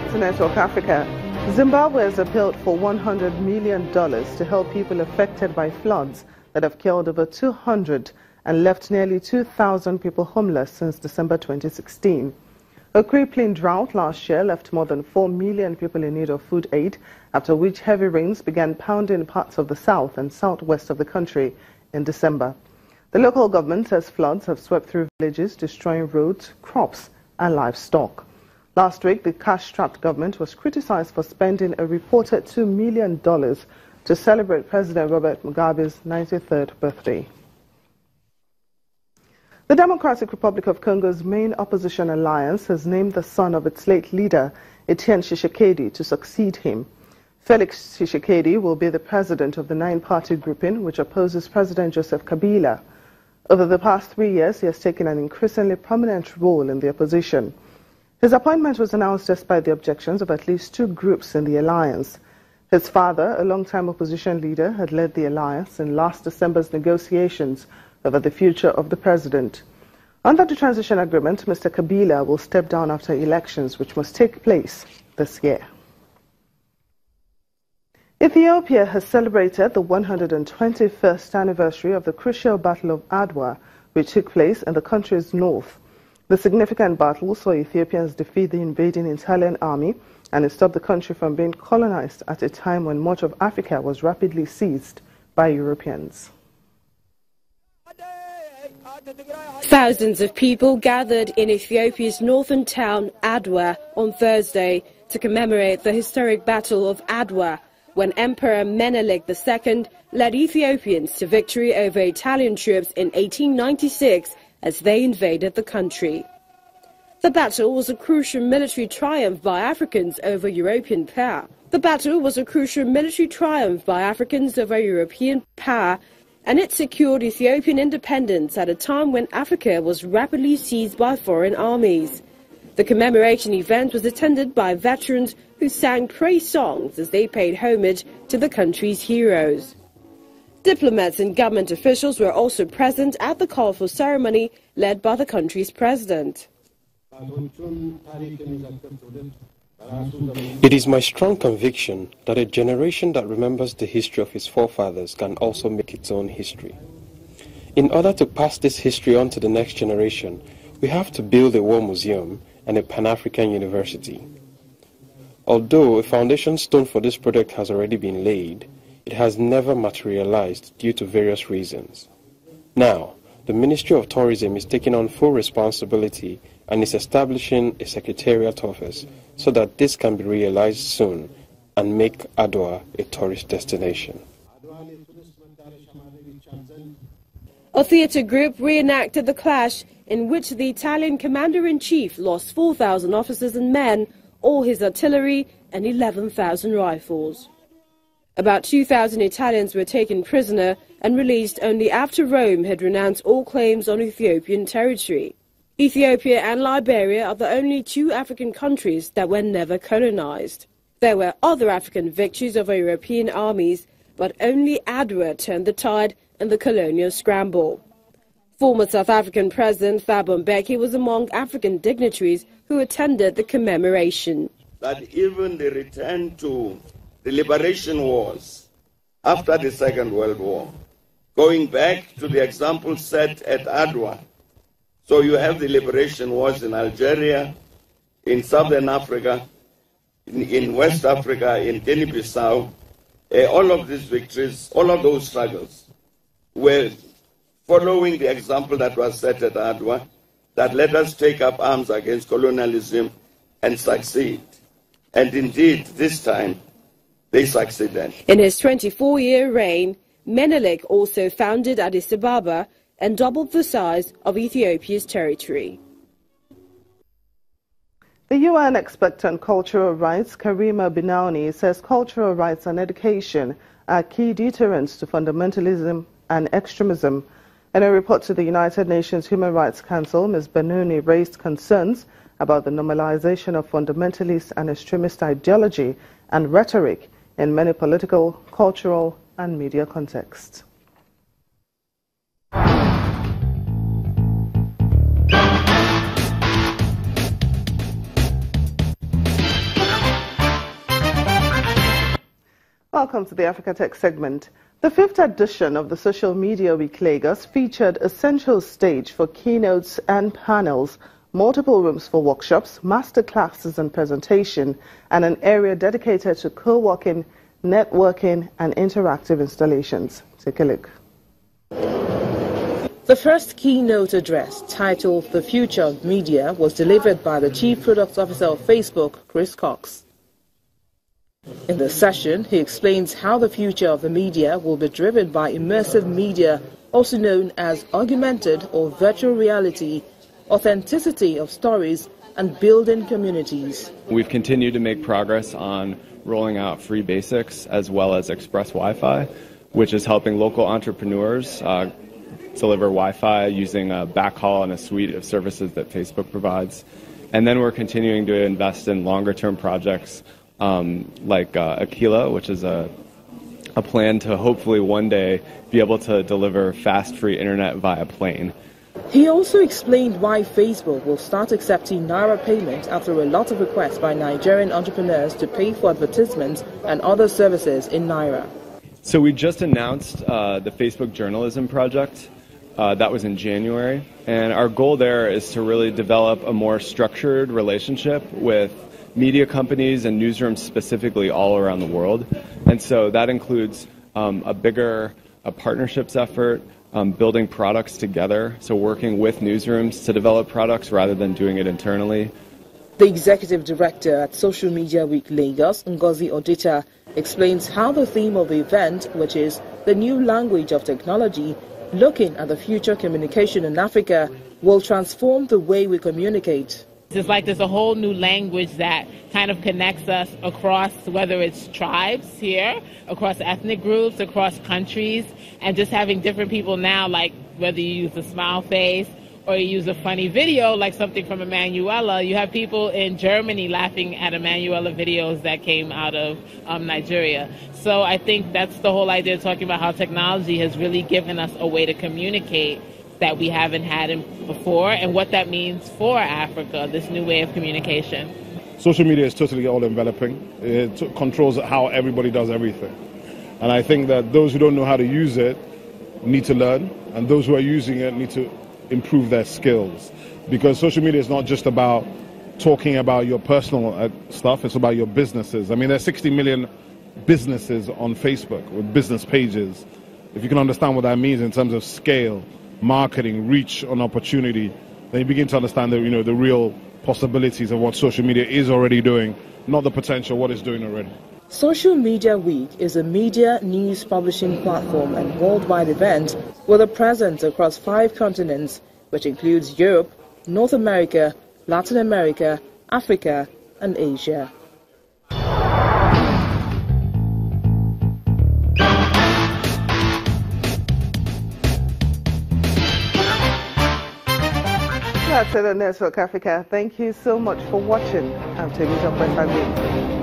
to Network Africa. Zimbabwe has appealed for $100 million to help people affected by floods that have killed over 200 and left nearly 2,000 people homeless since December 2016. A crippling drought last year left more than 4 million people in need of food aid, after which heavy rains began pounding parts of the south and southwest of the country in December. The local government says floods have swept through villages, destroying roads, crops and livestock. Last week, the cash-strapped government was criticized for spending a reported $2 million to celebrate President Robert Mugabe's 93rd birthday. The Democratic Republic of Congo's main opposition alliance has named the son of its late leader, Etienne Tshisekedi, to succeed him. Felix Tshisekedi will be the president of the 9-party grouping which opposes President Joseph Kabila. Over the past 3 years, he has taken an increasingly prominent role in the opposition. His appointment was announced despite the objections of at least 2 groups in the alliance. His father, a long-time opposition leader, had led the alliance in last December's negotiations over the future of the president. Under the transition agreement, Mr. Kabila will step down after elections which must take place this year. Ethiopia has celebrated the 121st anniversary of the crucial Battle of Adwa, which took place in the country's north. The significant battle saw Ethiopians defeat the invading Italian army, and it stopped the country from being colonized at a time when much of Africa was rapidly seized by Europeans. Thousands of people gathered in Ethiopia's northern town Adwa on Thursday to commemorate the historic Battle of Adwa, when Emperor Menelik II led Ethiopians to victory over Italian troops in 1896 as they invaded the country. The battle was a crucial military triumph by Africans over European power. And it secured Ethiopian independence at a time when Africa was rapidly seized by foreign armies. The commemoration event was attended by veterans who sang praise songs as they paid homage to the country's heroes. Diplomats and government officials were also present at the colorful ceremony led by the country's president. It is my strong conviction that a generation that remembers the history of its forefathers can also make its own history. In order to pass this history on to the next generation, we have to build a war museum and a Pan-African university. Although a foundation stone for this project has already been laid, it has never materialized due to various reasons. Now, the Ministry of Tourism is taking on full responsibility and is establishing a secretariat office so that this can be realized soon and make Adwa a tourist destination. A theatre group reenacted the clash in which the Italian commander-in-chief lost 4,000 officers and men, all his artillery and 11,000 rifles. About 2,000 Italians were taken prisoner and released only after Rome had renounced all claims on Ethiopian territory. Ethiopia and Liberia are the only 2 African countries that were never colonized. There were other African victories over European armies, but only Adwa turned the tide in the colonial scramble. Former South African President Thabo Mbeki was among African dignitaries who attended the commemoration. That even the return to the liberation wars after the Second World War, going back to the example set at Adwa. So you have the liberation wars in Algeria, in Southern Africa, in West Africa, in Guinea-Bissau. All of these victories, all of those struggles were following the example that was set at Adwa, that let us take up arms against colonialism and succeed. And indeed, this time, they succeeded. In his 24-year reign, Menelik also founded Addis Ababa and doubled the size of Ethiopia's territory. The UN expert on cultural rights, Karima Binauni, says cultural rights and education are key deterrents to fundamentalism and extremism. In a report to the United Nations Human Rights Council, Ms. Binauni raised concerns about the normalization of fundamentalist and extremist ideology and rhetoric in many political, cultural, and media contexts. Welcome to the Africa Tech segment. The 5th edition of the Social Media Week Lagos featured a central stage for keynotes and panels, multiple rooms for workshops, master classes and presentation, and an area dedicated to co-working, networking, and interactive installations. Take a look. The first keynote address, titled The Future of Media, was delivered by the Chief Product Officer of Facebook, Chris Cox. In the session, he explains how the future of the media will be driven by immersive media, also known as augmented or virtual reality, authenticity of stories, and building communities. We've continued to make progress on rolling out free basics as well as express Wi-Fi, which is helping local entrepreneurs deliver Wi-Fi using a backhaul and a suite of services that Facebook provides. And then we're continuing to invest in longer-term projects like Aquila, which is a plan to hopefully one day be able to deliver fast free internet via plane. He also explained why Facebook will start accepting Naira payment after a lot of requests by Nigerian entrepreneurs to pay for advertisements and other services in Naira. So we just announced the Facebook Journalism Project. That was in January. And our goal there is to really develop a more structured relationship with media companies and newsrooms specifically all around the world. And so that includes a bigger partnerships effort, building products together, so working with newsrooms to develop products rather than doing it internally. The executive director at Social Media Week Lagos, Ngozi Odita, explains how the theme of the event, which is the new language of technology, looking at the future communication in Africa, will transform the way we communicate. It's like there's a whole new language that kind of connects us across, whether it's tribes here, across ethnic groups, across countries, and just having different people now, like whether you use a smile face or you use a funny video, like something from Emanuela. You have people in Germany laughing at Emanuela videos that came out of Nigeria. So I think that's the whole idea, talking about how technology has really given us a way to communicate that we haven't had before, and what that means for Africa, this new way of communication. Social media is totally all-enveloping. It controls how everybody does everything. And I think that those who don't know how to use it need to learn, and those who are using it need to improve their skills. Because social media is not just about talking about your personal stuff, it's about your businesses. I mean, there's 60 million businesses on Facebook with business pages. If you can understand what that means in terms of scale, marketing, reach, and opportunity, then you begin to understand the real possibilities of what social media is already doing, not the potential, what it's doing already. Social Media Week is a media news publishing platform and worldwide event with a presence across 5 continents, which includes Europe, North America, Latin America, Africa, and Asia. That's it on Network Africa. Thank you so much for watching. I'm Temi Jokwe.